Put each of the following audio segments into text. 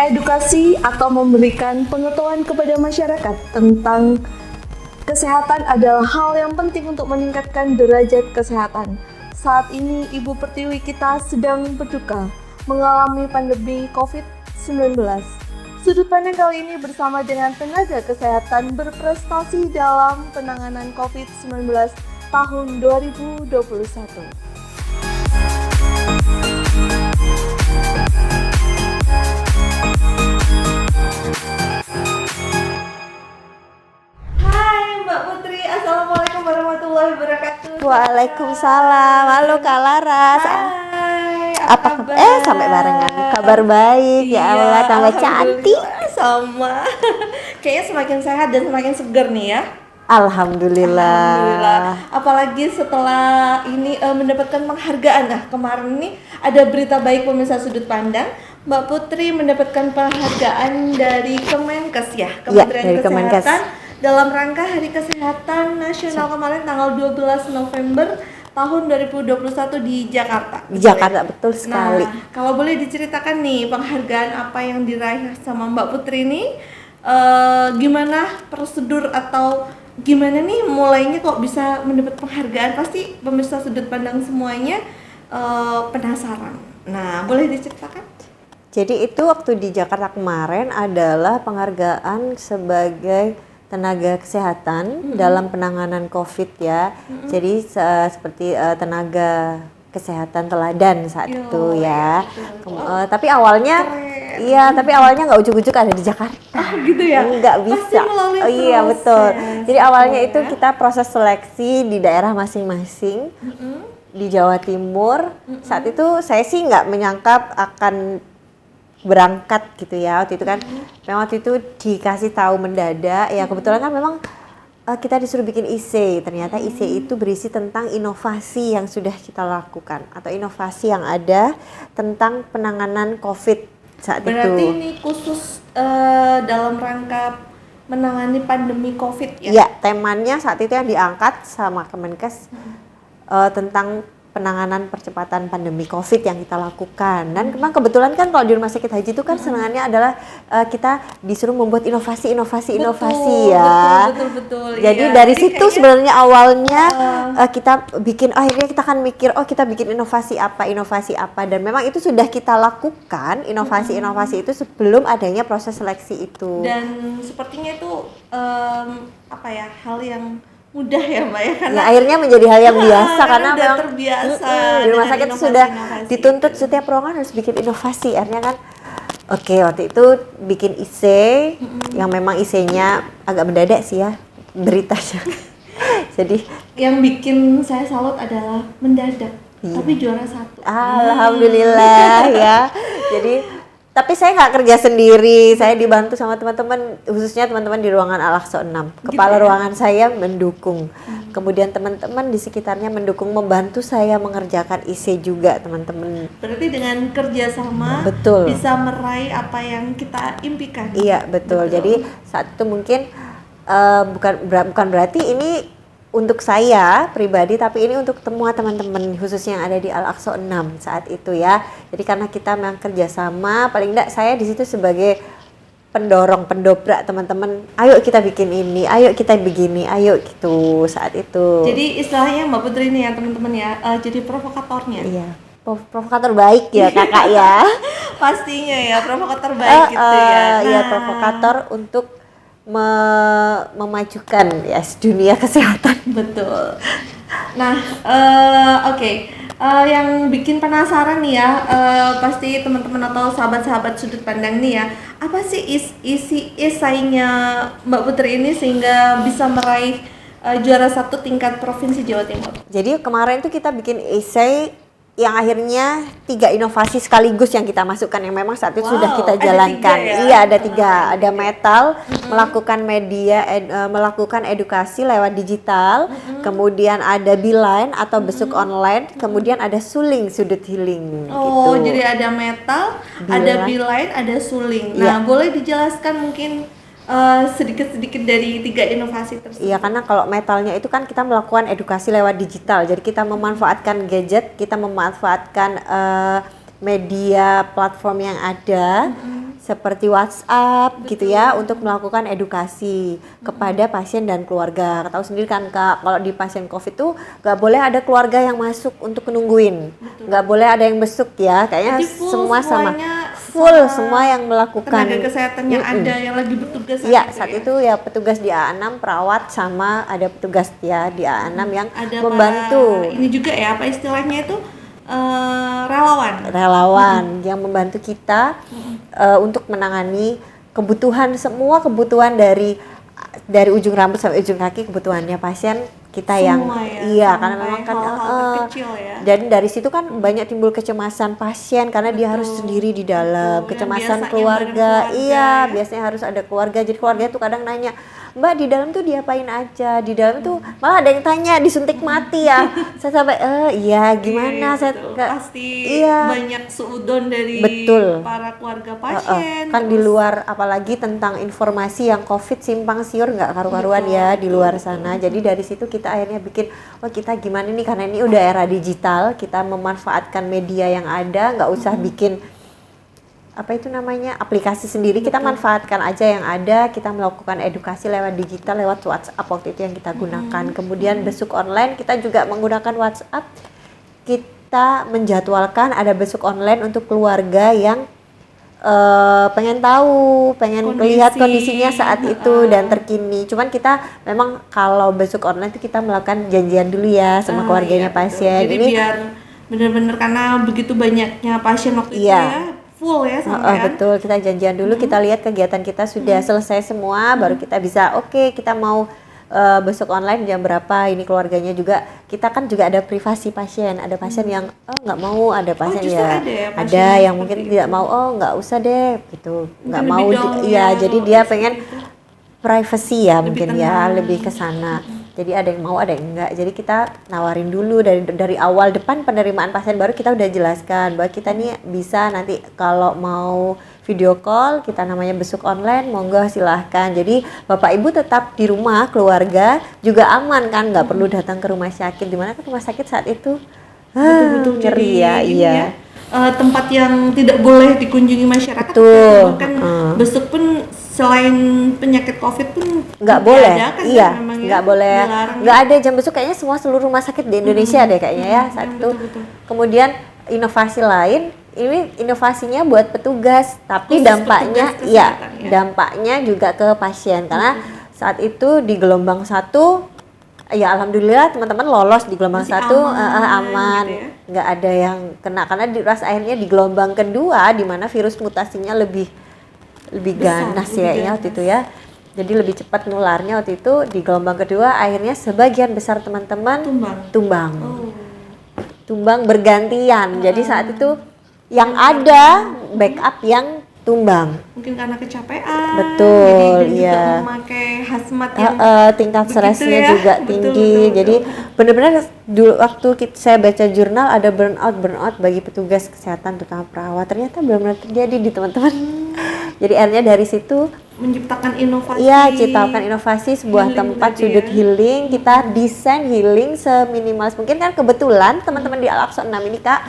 Mengedukasi atau memberikan pengetahuan kepada masyarakat tentang kesehatan adalah hal yang penting untuk meningkatkan derajat kesehatan. Saat ini Ibu Pertiwi kita sedang berduka mengalami pandemi COVID-19. Sudut pandang kali ini bersama dengan tenaga kesehatan berprestasi dalam penanganan COVID-19 tahun 2021. Assalamualaikum warahmatullahi wabarakatuh. Waalaikumsalam. Halo Kak Laras. Hai, Apa kabar? Sampai barengan. Kabar baik. Ya Allah, tambah cantik. Sama. Kayaknya semakin sehat dan semakin segar nih ya. Alhamdulillah. Apalagi setelah ini mendapatkan penghargaan. Nah, kemarin nih ada berita baik pemirsa Sudut Pandang. Mbak Putri mendapatkan penghargaan dari Kemenkes ya, Kementerian dari Kesehatan. Kemenkes. Dalam rangka Hari Kesehatan Nasional kemarin tanggal 12 November tahun 2021 di Jakarta. Di Jakarta, betul sekali. Nah, kalau boleh diceritakan nih penghargaan apa yang diraih sama Mbak Putri ini, gimana prosedur atau gimana nih mulainya kok bisa mendapat penghargaan? Pasti pemirsa Sudut Pandang semuanya penasaran. Nah, boleh diceritakan? Jadi itu waktu di Jakarta kemarin adalah penghargaan sebagai tenaga kesehatan dalam penanganan COVID ya. Jadi seperti tenaga kesehatan teladan saat itu ya. Tapi awalnya tapi awalnya nggak ujuk-ujuk ada di Jakarta. Gitu ya? Nggak bisa. Oh iya betul. Jadi awalnya itu kita proses seleksi di daerah masing-masing di Jawa Timur. Saat itu saya sih nggak menyangka akan berangkat gitu ya waktu itu kan. Memang waktu itu dikasih tahu mendadak ya, kebetulan kan memang kita disuruh bikin IC. Ternyata IC itu berisi tentang inovasi yang sudah kita lakukan atau inovasi yang ada tentang penanganan COVID saat itu. Berarti ini khusus dalam rangka menangani pandemi COVID ya? Iya, temanya saat itu yang diangkat sama Kemenkes tentang penanganan percepatan pandemi COVID yang kita lakukan. Dan memang kebetulan kan kalau di rumah sakit haji itu kan senangannya adalah kita disuruh membuat inovasi ya. Betul. Jadi iya. dari situ sebenarnya awalnya kita bikin, akhirnya kita akan mikir, kita bikin inovasi apa, dan memang itu sudah kita lakukan inovasi itu sebelum adanya proses seleksi itu. Dan sepertinya itu hal yang mudah ya Mbak ya, karena akhirnya menjadi hal yang biasa karena udah memang terbiasa di rumah sakit sudah inovasi dituntut itu. Setiap ruangan harus bikin inovasi. Akhirnya kan waktu itu bikin IC yang memang IC-nya agak mendadak sih ya beritanya. Jadi yang bikin saya salut adalah mendadak tapi juara 1. Alhamdulillah ya. Jadi tapi saya nggak kerja sendiri, saya dibantu sama teman-teman, khususnya teman-teman di ruangan Al-Aqsa 6. Kepala ruangan saya mendukung, kemudian teman-teman di sekitarnya mendukung, membantu saya mengerjakan IC juga teman-teman. Berarti dengan kerjasama bisa meraih apa yang kita impikan. Iya betul. Jadi saat itu mungkin bukan berarti ini untuk saya pribadi, tapi ini untuk semua teman-teman khususnya yang ada di Al-Aqsa 6 saat itu ya. Jadi karena kita memang kerjasama, paling enggak saya di situ sebagai pendobrak teman-teman. Ayo kita bikin ini, ayo kita begini, ayo gitu saat itu. Jadi istilahnya Mbak Putri ini ya teman-teman ya, jadi provokatornya. Iya, provokator baik ya kakak ya. Pastinya ya, provokator baik gitu ya. Iya, provokator untuk memajukan ya dunia kesehatan. Betul. Nah, yang bikin penasaran nih ya, pasti teman-teman atau sahabat-sahabat Sudut Pandang nih ya, apa sih isi esainya Mbak Putri ini sehingga bisa meraih juara 1 tingkat Provinsi Jawa Timur? Jadi kemarin tuh kita bikin esai yang akhirnya 3 inovasi sekaligus yang kita masukkan, yang memang saat itu sudah kita jalankan. Ada 3 ya? Iya, ada 3. Ada metal, melakukan media, melakukan edukasi lewat digital, kemudian ada Beeline atau besuk online, kemudian ada suling sudut healing. Oh, gitu. jadi ada metal, ada Beeline, ada suling. Nah, boleh dijelaskan mungkin sedikit-sedikit dari 3 inovasi tersebut. Iya, karena kalau metalnya itu kan kita melakukan edukasi lewat digital. Jadi kita memanfaatkan gadget, kita memanfaatkan media platform yang ada, seperti WhatsApp gitu ya untuk melakukan edukasi kepada pasien dan keluarga. Tahu sendiri kan Kak, kalau di pasien COVID tuh nggak boleh ada keluarga yang masuk untuk nungguin, nggak boleh ada yang besuk ya, kayaknya Jadi semua sama, sama semua yang melakukan. tenaga kesehatan yang ada yang lagi bertugas Iya, saat itu ya petugas di A6, perawat, sama ada petugas ya di A6 yang ada membantu. ini juga ya, apa istilahnya itu, relawan Yang membantu kita untuk menangani semua kebutuhan dari ujung rambut sampai ujung kaki, kebutuhannya pasien kita yang semua ya, iya, karena memang kan hal-hal terkecil ya. dan dari situ kan banyak timbul kecemasan pasien karena dia harus sendiri di dalam, kecemasan Yang keluarga. Iya, ya. biasanya harus ada keluarga. Jadi keluarga tuh kadang nanya, Mbak di dalam tuh diapain aja? Di dalam tuh malah ada yang tanya disuntik mati ya. Saya sampai iya gimana saya Betul. nggak- Pasti iya. banyak suudon dari Betul. para keluarga pasien. Kan di luar, apalagi tentang informasi yang COVID simpang siur nggak karu-karuan ya di luar sana. Jadi dari situ kita akhirnya bikin, kita gimana nih, karena ini udah era digital, kita memanfaatkan media yang ada, nggak usah bikin apa itu namanya aplikasi sendiri. Kita manfaatkan aja yang ada, kita melakukan edukasi lewat digital, lewat WhatsApp waktu itu yang kita gunakan. Kemudian besuk online kita juga menggunakan WhatsApp. Kita menjadwalkan ada besuk online untuk keluarga yang pengen tahu, pengen lihat kondisinya saat itu dan terkini. Cuman kita memang kalau besuk online itu kita melakukan janjian dulu ya sama keluarganya pasien. Jadi Ini biar benar-benar, karena begitu banyaknya pasien waktu itu ya, full ya sampai betul, kita janjian dulu, kita lihat kegiatan kita sudah selesai semua, baru kita bisa kita mau besok online jam berapa, ini keluarganya juga, kita kan juga ada privasi pasien, ada pasien yang nggak mau, ada pasien ya ada yang mungkin tidak mau, nggak usah deh gitu, nggak mau jadi dia pengen privacy ya, mungkin ya lebih ke sana. Jadi ada yang mau, ada yang enggak. Jadi kita nawarin dulu dari awal, depan penerimaan pasien baru kita udah jelaskan bahwa kita nih bisa nanti kalau mau video call, kita namanya besuk online, monggo silahkan. Jadi Bapak Ibu tetap di rumah, keluarga juga aman kan, nggak perlu datang ke rumah sakit. Dimana kan rumah sakit saat itu betul-betul ngeri ya, iya. Tempat yang tidak boleh dikunjungi masyarakat. Betul. Bahkan besuk pun selain penyakit COVID pun nggak boleh, iya, nggak boleh, nggak ada jam besuk kayaknya seluruh rumah sakit di Indonesia deh kayaknya ya saat itu. Kemudian inovasi lain, ini inovasinya buat petugas, tapi dampaknya dampaknya juga ke pasien karena saat itu di gelombang 1 ya alhamdulillah teman-teman lolos di gelombang 1 aman, gitu ya? Nggak ada yang kena karena akhirnya di gelombang kedua di mana virus mutasinya lebih ganas ya waktu itu ya. Jadi lebih cepat nularnya waktu itu di gelombang kedua, akhirnya sebagian besar teman-teman tumbang. Tumbang bergantian. Jadi saat itu yang ada backup yang tumbang. Mungkin karena kecapean. Betul, iya. Memakai hazmat yang tingkat stresnya ya? juga tinggi. Jadi benar-benar dulu waktu saya baca jurnal ada burnout bagi petugas kesehatan terutama perawat. Ternyata benar-benar terjadi di teman-teman. Jadi akhirnya dari situ menciptakan inovasi. Iya, ciptakan inovasi sebuah tempat sudut healing. Kita desain healing seminimalis mungkin kan kebetulan teman-teman di Al-Aqsa 6 ini Kak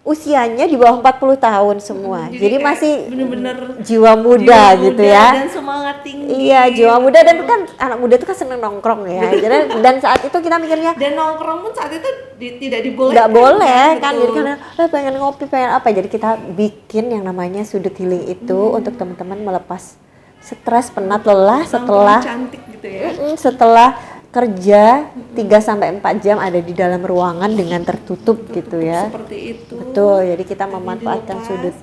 usianya di bawah 40 tahun semua. Jadi masih bener-bener jiwa muda gitu ya. Dan semangat tinggi. Iya, jiwa muda dan kan anak muda itu kan seneng nongkrong ya. Dan saat itu kita mikirnya dan nongkrong pun saat itu tidak dibolehkan. Enggak boleh kan. Jadi karena pengen ngopi, pengen apa. Jadi kita bikin yang namanya sudut healing itu untuk teman-teman melepas stres, penat, lelah setelah cantik gitu ya. Setelah kerja 3-4 jam ada di dalam ruangan dengan tertutup gitu ya. Seperti itu. Betul. Jadi kita memanfaatkan sudut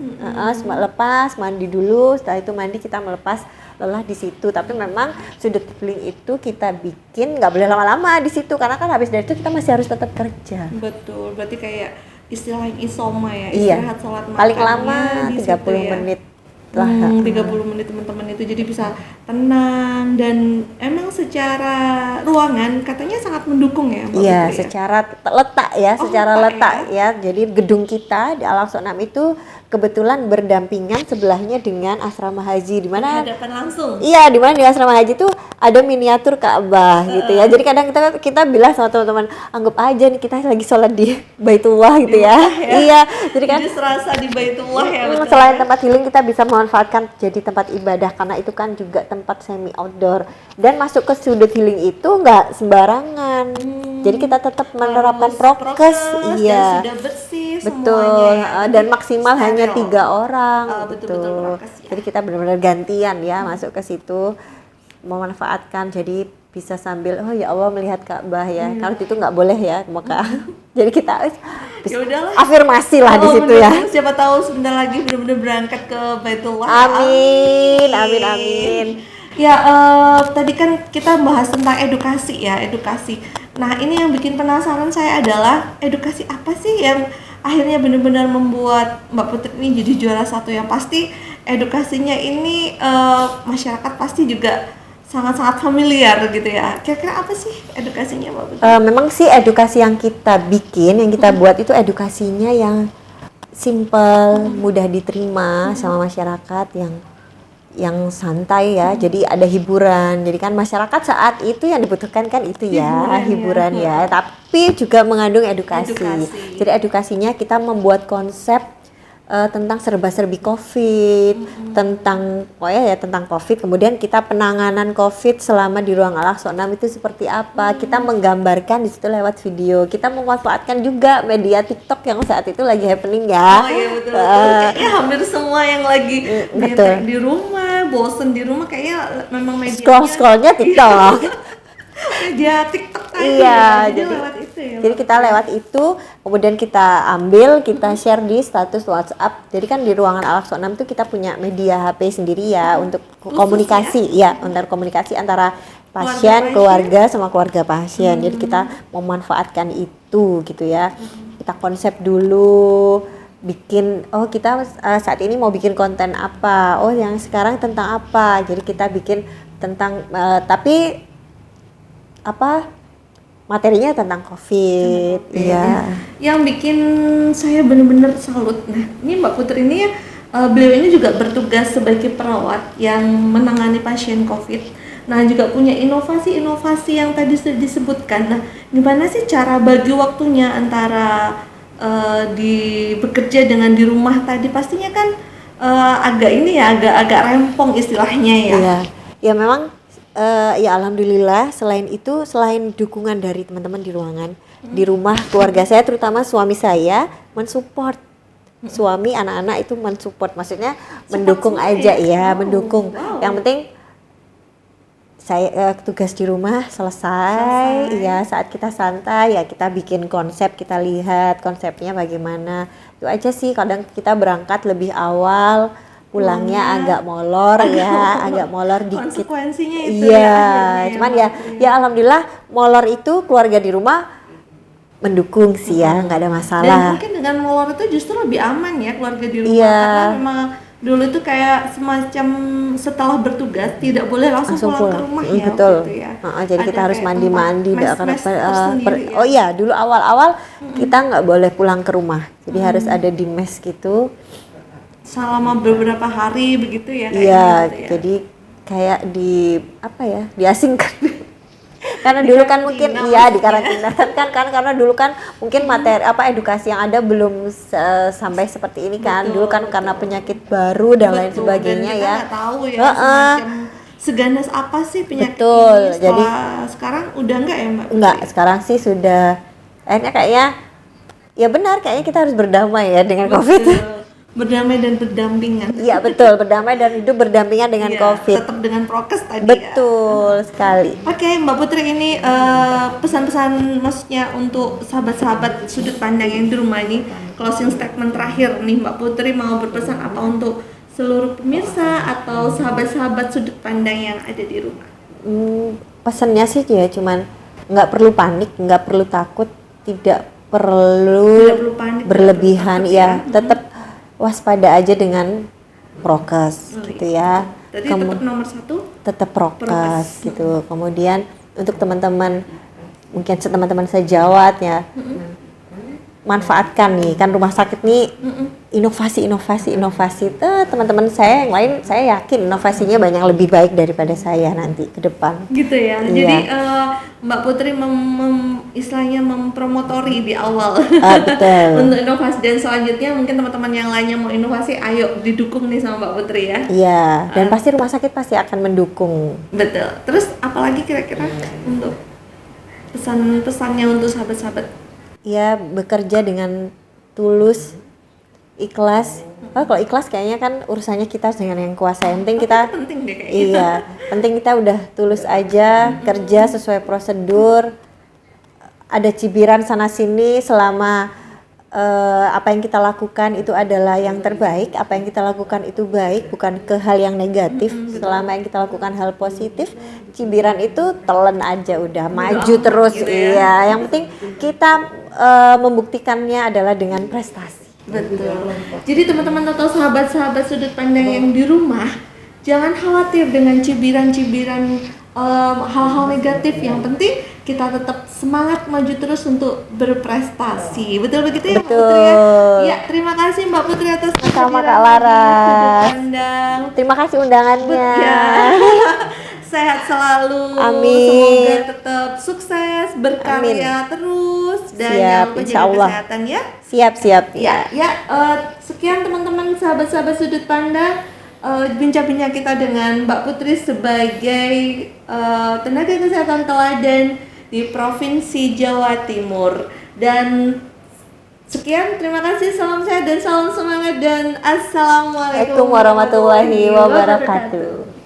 lepas, mandi dulu, setelah itu mandi kita melepas lelah di situ. Tapi memang sudut healing itu kita bikin nggak boleh lama-lama di situ karena kan habis dari itu kita masih harus tetap kerja. Betul. Berarti kayak istilah isoma ya, Iya. istirahat sholat makan. Paling lama 30 menit. 30 menit teman-teman itu jadi bisa tenang dan emang secara ruangan katanya sangat mendukung ya Mbak. Iya, secara letak ya, letak ya. Jadi gedung kita di Al-Aqsa 6 itu kebetulan berdampingan sebelahnya dengan asrama haji, di mana Hadapan langsung. iya, di mana di asrama haji tuh ada miniatur Ka'bah gitu ya. Jadi kadang kita bilang sama teman-teman, anggap aja nih kita lagi sholat di Baitullah gitu ya. Iya, jadi kan Jadi serasa di Baitullah ya. Betul. selain tempat healing kita bisa memanfaatkan jadi tempat ibadah, karena itu kan juga tempat semi outdoor, dan masuk ke sudut healing itu nggak sembarangan. Jadi kita tetap menerapkan prokes, iya. Dan sudah bersih Betul, semuanya ya. dan maksimal hanya Steril. 3 orang Betul-betul gitu. prokes ya. Jadi kita benar-benar gantian ya masuk ke situ, memanfaatkan, jadi bisa sambil oh ya Allah melihat Ka'bah ya. Kalau itu nggak boleh ya ke Mekah. Jadi kita Ya udahlah. afirmasi lah di situ ya. bener-bener, siapa tahu sebentar lagi benar-benar berangkat ke Baitullah. Amin, amin, amin. Ya, tadi kan kita bahas tentang edukasi ya, edukasi. Nah, ini yang bikin penasaran saya adalah edukasi apa sih yang akhirnya benar-benar membuat Mbak Putri ini jadi juara satu. Yang pasti edukasinya ini masyarakat pasti juga sangat-sangat familiar gitu ya. Kira-kira apa sih edukasinya Mbak Putri? Memang sih edukasi yang kita bikin, yang kita buat itu edukasinya yang simple, mudah diterima sama masyarakat, yang santai ya. Jadi ada hiburan. Jadi kan masyarakat saat itu yang dibutuhkan kan itu ya, hiburan ya. Tapi juga mengandung edukasi. Jadi edukasinya kita membuat konsep tentang serba-serbi COVID, tentang tentang COVID. Kemudian kita penanganan COVID selama di ruang Al-Aqsa 6 itu seperti apa. Kita menggambarkan di situ lewat video. Kita memanfaatkan juga media TikTok yang saat itu lagi happening ya. Oh iya betul. Kayaknya hampir semua yang lagi betul. di rumah, bosen di rumah kayaknya memang media Scrollnya TikTok. media TikTok tadi. Iya, jadi jadi lewat itu ya. Jadi kita lewat itu, kemudian kita ambil, kita share di status WhatsApp. Jadi kan di ruangan Al-Aqsa 6 itu kita punya media HP sendiri ya untuk komunikasi ya, untuk komunikasi antara pasien, keluarga sama keluarga pasien. Jadi kita memanfaatkan itu gitu ya. Kita konsep dulu, bikin kita saat ini mau bikin konten apa, yang sekarang tentang apa. Jadi kita bikin tentang tapi materinya tentang COVID, iya. Yang bikin saya benar-benar salut. Nah, ini Mbak Putri ini beliau ini juga bertugas sebagai perawat yang menangani pasien COVID. Nah, juga punya inovasi-inovasi yang tadi sudah disebutkan. Nah, gimana sih cara bagi waktunya antara bekerja dengan di rumah tadi? Pastinya kan agak rempong istilahnya ya. Iya, ya memang. Ya alhamdulillah, selain itu, selain dukungan dari teman-teman di ruangan, di rumah keluarga saya, terutama suami saya mensupport. Suami, anak-anak itu mensupport, maksudnya mendukung aja ya, mendukung. Yang penting saya tugas di rumah selesai. Ya saat kita santai ya kita bikin konsep, kita lihat konsepnya bagaimana. Itu aja sih, kadang kita berangkat lebih awal, pulangnya agak molor ya, agak molor dikit. Konsekuensinya itu ya. Cuman ya alhamdulillah molor itu keluarga di rumah mendukung sih ya, nggak ada masalah. Dan mungkin dengan molor itu justru lebih aman ya keluarga di rumah, Iya. karena memang dulu itu kayak semacam setelah bertugas tidak boleh langsung pulang ke rumah ya. Betul. Gitu ya. Jadi kita harus mandi-mandi, Oh iya dulu awal-awal kita nggak boleh pulang ke rumah, jadi harus ada di mes gitu. Selama beberapa hari begitu ya. Iya, jadi kayak diasingkan. Karena dulu kan mungkin di karantina kan karena dulu kan mungkin materi edukasi yang ada belum sampai seperti ini kan. Dulu kan karena penyakit baru dan lain sebagainya dan kita ya. Nggak tahu ya semacam seganas apa sih penyakit ini. Jadi sekarang udah enggak ya Mbak? Enggak, sekarang sih sudah akhirnya kayaknya ya benar, kayaknya kita harus berdamai ya dengan COVID. Berdamai dan berdampingan. Iya betul, berdamai dan hidup berdampingan dengan COVID. Tetap dengan prokes tadi. Betul sekali. Oke, Mbak Putri, ini pesan-pesan maksudnya untuk sahabat-sahabat sudut pandang yang di rumah ini, closing statement terakhir nih Mbak Putri mau berpesan apa untuk seluruh pemirsa atau sahabat-sahabat sudut pandang yang ada di rumah? Pesannya sih ya cuman nggak perlu panik, nggak perlu takut, tidak perlu panik, berlebihan ya, tetap waspada aja dengan prokes gitu ya. Tadi tetap nomor 1 tetap prokes gitu. Kemudian untuk teman-teman mungkin teman-teman sejawat ya, manfaatkan nih kan rumah sakit nih inovasi teman-teman saya yang lain saya yakin inovasinya banyak lebih baik daripada saya nanti ke depan. Gitu ya. Iya. Jadi Mbak Putri istilahnya mempromotori di awal Betul. untuk inovasi, dan selanjutnya mungkin teman-teman yang lainnya mau inovasi, ayo didukung nih sama Mbak Putri ya. Iya, dan pasti rumah sakit pasti akan mendukung. Betul. Terus apalagi kira-kira untuk pesan-pesannya untuk sahabat-sahabat? Ya, bekerja dengan tulus, ikhlas. Kalau ikhlas kayaknya kan urusannya kita dengan yang kuasa. Yang penting kita Penting deh kayaknya. iya, penting kita udah tulus aja, kerja sesuai prosedur. Ada cibiran sana sini selama apa yang kita lakukan itu adalah yang terbaik, apa yang kita lakukan itu baik, bukan ke hal yang negatif. Selama yang kita lakukan hal positif, cibiran itu telan aja udah, maju terus. Gitu ya. Iya, yang penting kita membuktikannya adalah dengan prestasi. Betul. Jadi teman-teman atau sahabat-sahabat sudut pandang yang di rumah, jangan khawatir dengan cibiran-cibiran hal-hal negatif. Yang penting kita tetap semangat maju terus untuk berprestasi. Betul begitu ya, Mbak Putri ya? Ya, terima kasih Mbak Putri atas Sama Kak kehadiran Laras. di Sudut Pandang. Terima kasih undangannya. Ya. Sehat selalu. Amin. Semoga tetap sukses, berkarya terus, dan Siap, jangan lupa insya jaga Allah. kesehatan ya. Siap. Sekian teman-teman sahabat-sahabat sudut pandang, bincang-bincang kita dengan Mbak Putri sebagai tenaga kesehatan teladan di Provinsi Jawa Timur. Dan sekian, terima kasih, salam sehat dan salam semangat, dan assalamualaikum Assalamualaikum warahmatullahi wabarakatuh.